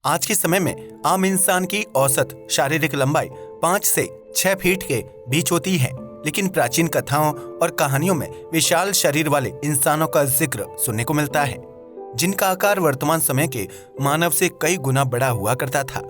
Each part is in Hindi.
आज के समय में आम इंसान की औसत शारीरिक लंबाई 5 से 6 फीट के बीच होती है, लेकिन प्राचीन कथाओं और कहानियों में विशाल शरीर वाले इंसानों का जिक्र सुनने को मिलता है, जिनका आकार वर्तमान समय के मानव से कई गुना बड़ा हुआ करता था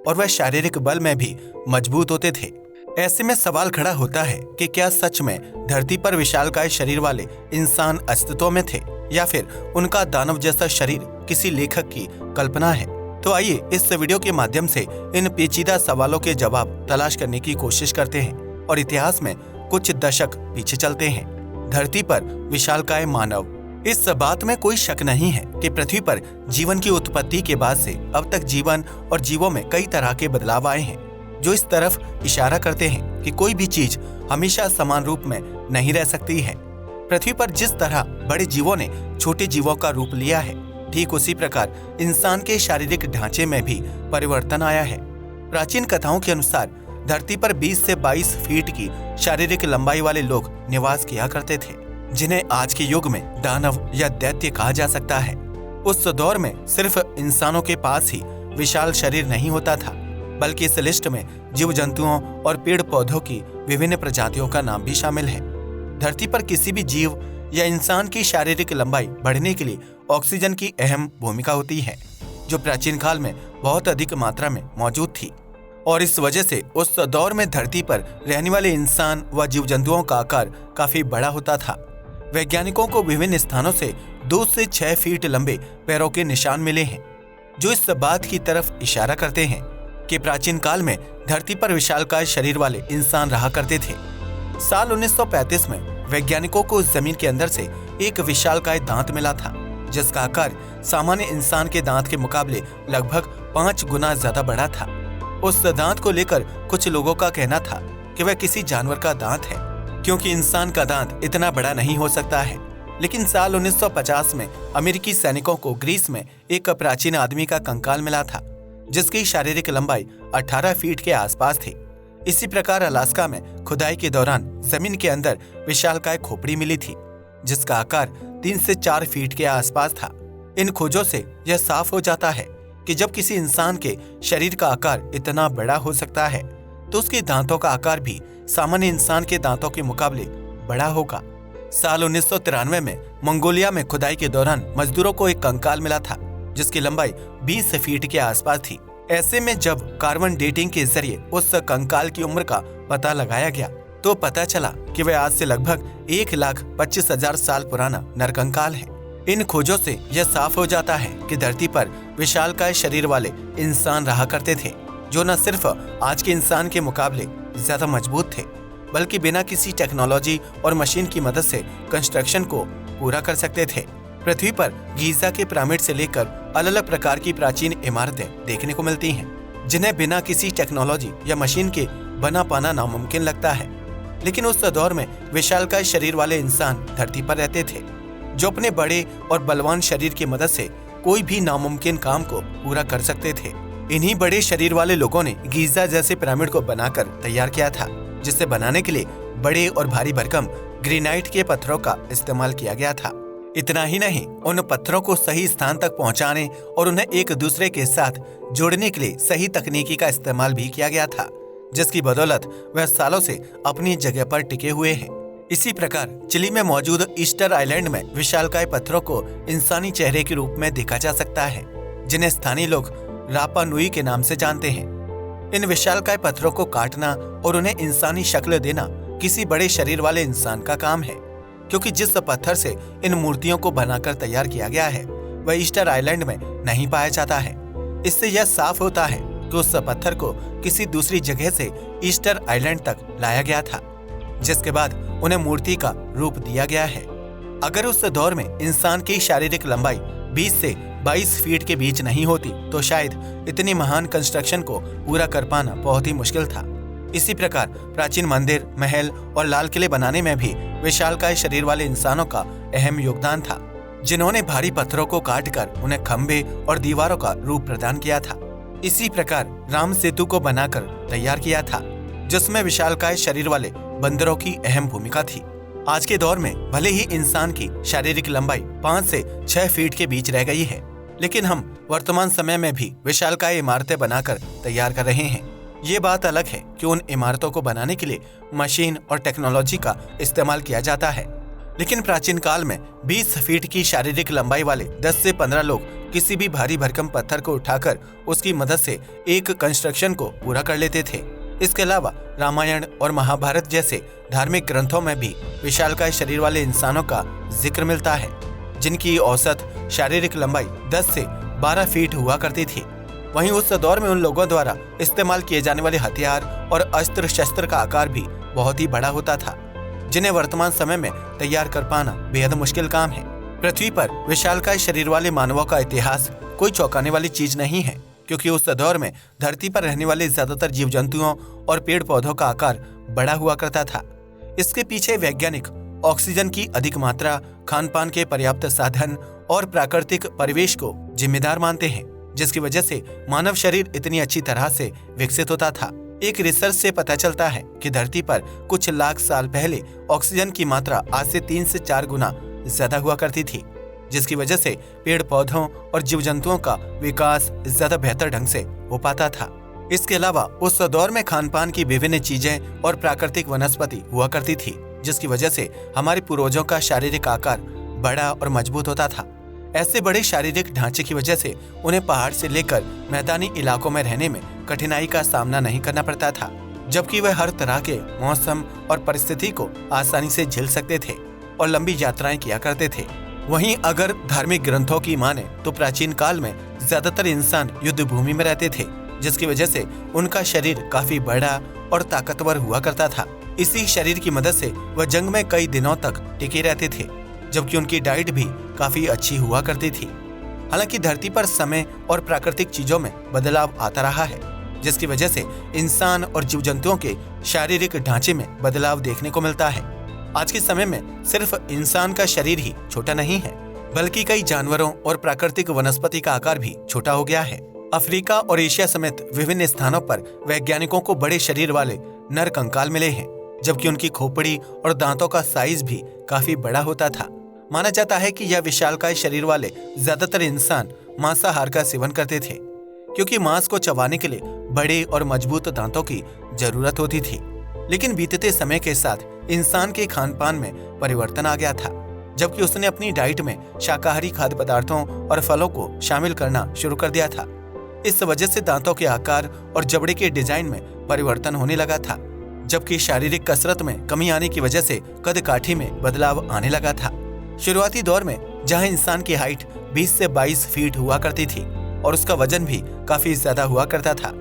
और वह शारीरिक बल में भी मजबूत होते थे। ऐसे में सवाल खड़ा होता है कि क्या सच में धरती पर विशालकाय शरीर वाले इंसान अस्तित्व में थे या फिर उनका दानव जैसा शरीर किसी लेखक की कल्पना है। तो आइए इस वीडियो के माध्यम से इन पेचीदा सवालों के जवाब तलाश करने की कोशिश करते हैं और इतिहास में कुछ दशक पीछे चलते हैं। धरती पर विशालकाय मानव। इस बात में कोई शक नहीं है कि पृथ्वी पर जीवन की उत्पत्ति के बाद से अब तक जीवन और जीवों में कई तरह के बदलाव आए हैं, जो इस तरफ इशारा करते हैं कि कोई भी चीज हमेशा समान रूप में नहीं रह सकती है। पृथ्वी पर जिस तरह बड़े जीवों ने छोटे जीवों का रूप लिया है, ठीक उसी प्रकार इंसान के शारीरिक ढांचे में भी परिवर्तन आया है। प्राचीन कथाओं के अनुसार धरती पर 20 से 22 फीट की शारीरिक लंबाई वाले लोग निवास किया करते थे, जिन्हें आज के युग में दानव या दैत्य कहा जा सकता है। उस दौर में सिर्फ इंसानों के पास ही विशाल शरीर नहीं होता था, बल्कि इस लिस्ट में जीव जंतुओं और पेड़ पौधों की विभिन्न प्रजातियों का नाम भी शामिल है। धरती पर किसी भी जीव या इंसान की शारीरिक लंबाई बढ़ने के लिए ऑक्सीजन की अहम भूमिका होती है, जो प्राचीन काल में बहुत अधिक मात्रा में मौजूद थी और इस वजह से उस दौर में धरती पर रहने वाले इंसान व जीव जंतुओं का आकार काफी बड़ा होता था। वैज्ञानिकों को विभिन्न स्थानों से 2 से 6 फीट लंबे पैरों के निशान मिले हैं, जो इस बात की तरफ इशारा करते हैं कि प्राचीन काल में धरती पर विशालकाय शरीर वाले इंसान रहा करते थे। साल 1935 में वैज्ञानिकों को जमीन के अंदर से एक विशालकाय दांत मिला था, जिसका आकार सामान्य इंसान के दांत के मुकाबले लगभग 5 गुना ज्यादा बड़ा था। उस दांत को लेकर कुछ लोगों का कहना था कि वह किसी जानवर का दांत है, क्योंकि इंसान का दांत इतना बड़ा नहीं हो सकता है। लेकिन साल 1950 में अमेरिकी सैनिकों को ग्रीस में एक प्राचीन आदमी का कंकाल मिला था, जिसकी शारीरिक लंबाई 18 फीट के आसपास थी। इसी प्रकार अलास्का में खुदाई के दौरान जमीन के अंदर विशालकाय खोपड़ी मिली थी, जिसका आकार 3 से 4 फीट के आसपास था। इन खोजों से यह साफ हो जाता है कि जब किसी इंसान के शरीर का आकार इतना बड़ा हो सकता है, तो उसके दांतों का आकार भी सामान्य इंसान के दांतों के मुकाबले बड़ा होगा। साल 1993 में मंगोलिया में खुदाई के दौरान मजदूरों को एक कंकाल मिला था, जिसकी लंबाई 20 फीट के आसपास थी। ऐसे में जब कार्बन डेटिंग के जरिए उस कंकाल की उम्र का पता लगाया गया, तो पता चला कि वह आज से लगभग 1,25,000 साल पुराना नरकंकाल है। इन खोजों से यह साफ हो जाता है कि धरती पर विशालकाय शरीर वाले इंसान रहा करते थे, जो न सिर्फ आज के इंसान के मुकाबले ज्यादा मजबूत थे, बल्कि बिना किसी टेक्नोलॉजी और मशीन की मदद से कंस्ट्रक्शन को पूरा कर सकते थे। पृथ्वी पर गीजा के पिरामिड से लेकर अलग अलग प्रकार की प्राचीन इमारतें देखने को मिलती हैं, जिन्हें बिना किसी टेक्नोलॉजी या मशीन के बना पाना नामुमकिन लगता है। लेकिन उस दौर में विशालकाय शरीर वाले इंसान धरती पर रहते थे, जो अपने बड़े और बलवान शरीर की मदद से कोई भी नामुमकिन काम को पूरा कर सकते थे। इन्हीं बड़े शरीर वाले लोगों ने गीजा जैसे पिरामिड को बनाकर तैयार किया था, जिसे बनाने के लिए बड़े और भारी भरकम ग्रेनाइट के पत्थरों का इस्तेमाल किया गया था। इतना ही नहीं, उन पत्थरों को सही स्थान तक पहुंचाने और उन्हें एक दूसरे के साथ जोड़ने के लिए सही तकनीकी का इस्तेमाल भी किया गया था, जिसकी बदौलत वह सालों से अपनी जगह पर टिके हुए हैं। इसी प्रकार चिली में मौजूद ईस्टर आइलैंड में विशालकाय पत्थरों को इंसानी चेहरे के रूप में देखा जा सकता है, जिन्हें स्थानीय लोग रापा नुई के नाम से जानते हैं। इन विशालकाय पत्थरों को काटना और उन्हें इंसानी शक्ल देना किसी बड़े शरीर वाले इंसान का काम है, क्योंकि जिस पत्थर से इन मूर्तियों को बनाकर तैयार किया गया है, वह ईस्टर आइलैंड में नहीं पाया जाता है। इससे यह साफ होता है कि उस पत्थर को किसी दूसरी जगह से ईस्टर आइलैंड तक लाया गया था, जिसके बाद उन्हें मूर्ति का रूप दिया गया है। अगर उस दौर में इंसान की शारीरिक लंबाई 20 से 22 फीट के बीच नहीं होती, तो शायद इतनी महान कंस्ट्रक्शन को पूरा कर पाना बहुत ही मुश्किल था। इसी प्रकार प्राचीन मंदिर, महल और लाल किले बनाने में भी विशालकाय शरीर वाले इंसानों का अहम योगदान था, जिन्होंने भारी पत्थरों को काटकर उन्हें खंभे और दीवारों का रूप प्रदान किया था। इसी प्रकार राम सेतु को बनाकर तैयार किया था, जिसमें विशालकाय शरीर वाले बंदरों की अहम भूमिका थी। आज के दौर में भले ही इंसान की शारीरिक लंबाई 5 से 6 फीट के बीच रह गई है, लेकिन हम वर्तमान समय में भी विशालकाय इमारतें बनाकर तैयार कर रहे हैं। ये बात अलग है कि उन इमारतों को बनाने के लिए मशीन और टेक्नोलॉजी का इस्तेमाल किया जाता है। लेकिन प्राचीन काल में 20 फीट की शारीरिक लंबाई वाले 10 से 15 लोग किसी भी भारी भरकम पत्थर को उठाकर उसकी मदद से एक कंस्ट्रक्शन को पूरा कर लेते थे। इसके अलावा रामायण और महाभारत जैसे धार्मिक ग्रंथों में भी विशालकाय शरीर वाले इंसानों का जिक्र मिलता है, जिनकी औसत शारीरिक लंबाई 10 से 12 फीट हुआ करती थी। वहीं उस दौर में उन लोगों द्वारा इस्तेमाल किए जाने वाले हथियार और अस्त्र शस्त्र का आकार भी बहुत ही बड़ा होता था, जिन्हें वर्तमान समय में तैयार कर पाना बेहद मुश्किल काम है। पृथ्वी पर विशालकाय शरीर वाले मानवों का इतिहास कोई चौंकाने वाली चीज नहीं है, क्योंकि उस दौर में धरती पर रहने वाले ज्यादातर जीव जंतुओं और पेड़ पौधों का आकार बड़ा हुआ करता था। इसके पीछे वैज्ञानिक ऑक्सीजन की अधिक मात्रा, खान पान के पर्याप्त साधन और प्राकृतिक परिवेश को जिम्मेदार मानते हैं, जिसकी वजह से मानव शरीर इतनी अच्छी तरह से विकसित होता था। एक रिसर्च से पता चलता है कि धरती पर कुछ लाख साल पहले ऑक्सीजन की मात्रा आज से 3 से 4 गुना ज्यादा हुआ करती थी, जिसकी वजह से पेड़ पौधों और जीव जंतुओं का विकास ज्यादा बेहतर ढंग से हो पाता था। इसके अलावा उस दौर में खान पान की विभिन्न चीजें और प्राकृतिक वनस्पति हुआ करती थी, जिसकी वजह से हमारे पूर्वजों का शारीरिक आकार बड़ा और मजबूत होता था। ऐसे बड़े शारीरिक ढांचे की वजह से उन्हें पहाड़ से लेकर मैदानी इलाकों में रहने में कठिनाई का सामना नहीं करना पड़ता था, जबकि वह हर तरह के मौसम और परिस्थिति को आसानी से झेल सकते थे और लंबी यात्राएं किया करते थे। वहीं अगर धार्मिक ग्रंथों की माने तो प्राचीन काल में ज्यादातर इंसान युद्ध भूमि में रहते थे, जिसकी वजह से उनका शरीर काफी बड़ा और ताकतवर हुआ करता था। इसी शरीर की मदद से वह जंग में कई दिनों तक टिके रहते थे, जबकि उनकी डाइट भी काफी अच्छी हुआ करती थी। हालांकि धरती पर समय और प्राकृतिक चीजों में बदलाव आता रहा है, जिसकी वजह से इंसान और जीव जंतुओं के शारीरिक ढांचे में बदलाव देखने को मिलता है। आज के समय में सिर्फ इंसान का शरीर ही छोटा नहीं है, बल्कि कई जानवरों और प्राकृतिक वनस्पति का आकार भी छोटा हो गया है। अफ्रीका और एशिया समेत विभिन्न स्थानों पर वैज्ञानिकों को बड़े शरीर वाले नर कंकाल मिले हैं, जबकि उनकी खोपड़ी और दांतों का साइज भी काफी बड़ा होता था। माना जाता है कि यह विशालकाय शरीर वाले ज्यादातर इंसान मांसाहार का सेवन करते थे, क्योंकि मांस को चबाने के लिए बड़े और मजबूत दांतों की जरूरत होती थी। लेकिन बीतते समय के साथ इंसान के खान पान में परिवर्तन आ गया था, जबकि उसने अपनी डाइट में शाकाहारी खाद्य पदार्थों और फलों को शामिल करना शुरू कर दिया था। इस वजह से दांतों के आकार और जबड़े के डिजाइन में परिवर्तन होने लगा था, जबकि शारीरिक कसरत में कमी आने की वजह से कद काठी में बदलाव आने लगा था। शुरुआती दौर में जहां इंसान की हाइट 20 से 22 फीट हुआ करती थी और उसका वजन भी काफी ज्यादा हुआ करता था,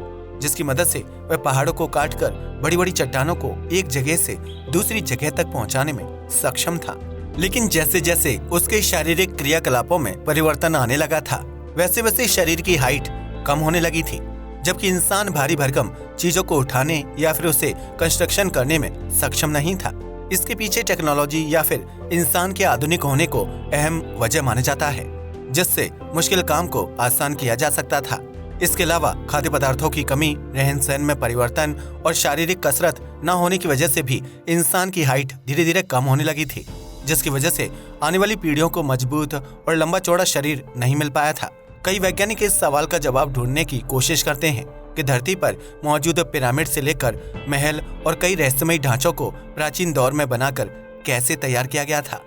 जिसकी मदद से वह पहाड़ों को काटकर बड़ी बड़ी चट्टानों को एक जगह से दूसरी जगह तक पहुंचाने में सक्षम था। लेकिन जैसे जैसे उसके शारीरिक क्रियाकलापों में परिवर्तन आने लगा था, वैसे वैसे शरीर की हाइट कम होने लगी थी, जबकि इंसान भारी भरकम चीजों को उठाने या फिर उसे कंस्ट्रक्शन करने में सक्षम नहीं था। इसके पीछे टेक्नोलॉजी या फिर इंसान के आधुनिक होने को अहम वजह माना जाता है, जिससे मुश्किल काम को आसान किया जा सकता था। इसके अलावा खाद्य पदार्थों की कमी, रहन सहन में परिवर्तन और शारीरिक कसरत न होने की वजह से भी इंसान की हाइट धीरे धीरे कम होने लगी थी, जिसकी वजह से आने वाली पीढ़ियों को मजबूत और लंबा चौड़ा शरीर नहीं मिल पाया था। कई वैज्ञानिक इस सवाल का जवाब ढूंढने की कोशिश करते हैं कि धरती पर मौजूद पिरामिड से लेकर महल और कई रहस्यमयी ढांचों को प्राचीन दौर में बनाकर कैसे तैयार किया गया था।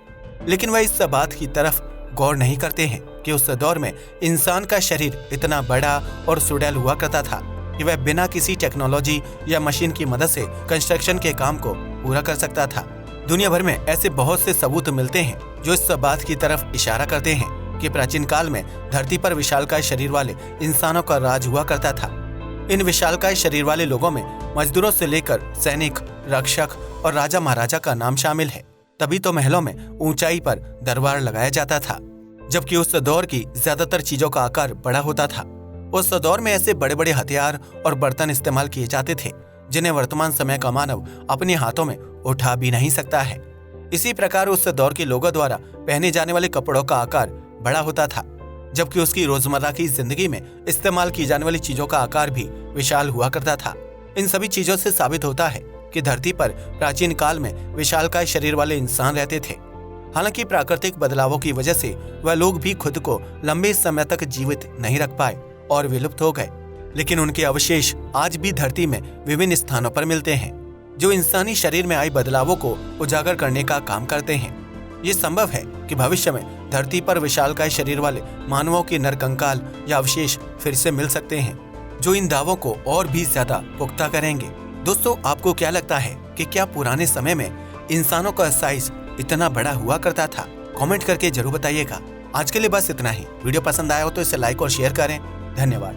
लेकिन वह इस बात की तरफ गौर नहीं करते हैं कि उस दौर में इंसान का शरीर इतना बड़ा और सुडौल हुआ करता था कि वह बिना किसी टेक्नोलॉजी या मशीन की मदद से कंस्ट्रक्शन के काम को पूरा कर सकता था। दुनिया भर में ऐसे बहुत से सबूत मिलते हैं जो इस बात की तरफ इशारा करते हैं कि प्राचीन काल में धरती पर विशालकाय शरीर वाले इंसानों का राज हुआ करता था। इन विशालकाय शरीर वाले लोगों में मजदूरों से लेकर सैनिक, रक्षक और राजा महाराजा का नाम शामिल है। तभी तो महलों में ऊंचाई पर दरबार लगाया जाता था, जबकि उस दौर की ज्यादातर चीजों का आकार बड़ा होता था। उस दौर में ऐसे बड़े बड़े हथियार और बर्तन इस्तेमाल किए जाते थे जिन्हें वर्तमान समय का मानव अपने हाथों में उठा भी नहीं सकता है। इसी प्रकार उस दौर के लोगों द्वारा पहने जाने वाले कपड़ों का आकार बड़ा होता था, जबकि उसकी रोजमर्रा की जिंदगी में इस्तेमाल की जाने वाली चीजों का आकार भी विशाल हुआ करता था। इन सभी चीजों से साबित होता है कि धरती पर प्राचीन काल में विशालकाय शरीर वाले इंसान रहते थे। हालांकि प्राकृतिक बदलावों की वजह से वह लोग भी खुद को लंबे समय तक जीवित नहीं रख पाए और विलुप्त हो गए, लेकिन उनके अवशेष आज भी धरती में विभिन्न स्थानों पर मिलते हैं, जो इंसानी शरीर में आई बदलावों को उजागर करने का काम करते हैं। ये संभव है कि भविष्य में धरती पर विशालकाय शरीर वाले मानवों के नरकंकाल या अवशेष फिर से मिल सकते हैं, जो इन दावों को और भी ज्यादा पुख्ता करेंगे। दोस्तों, आपको क्या लगता है कि क्या पुराने समय में इंसानों का साइज इतना बड़ा हुआ करता था? कमेंट करके जरूर बताइएगा। आज के लिए बस इतना ही। वीडियो पसंद आया हो तो इसे लाइक और शेयर करें। धन्यवाद।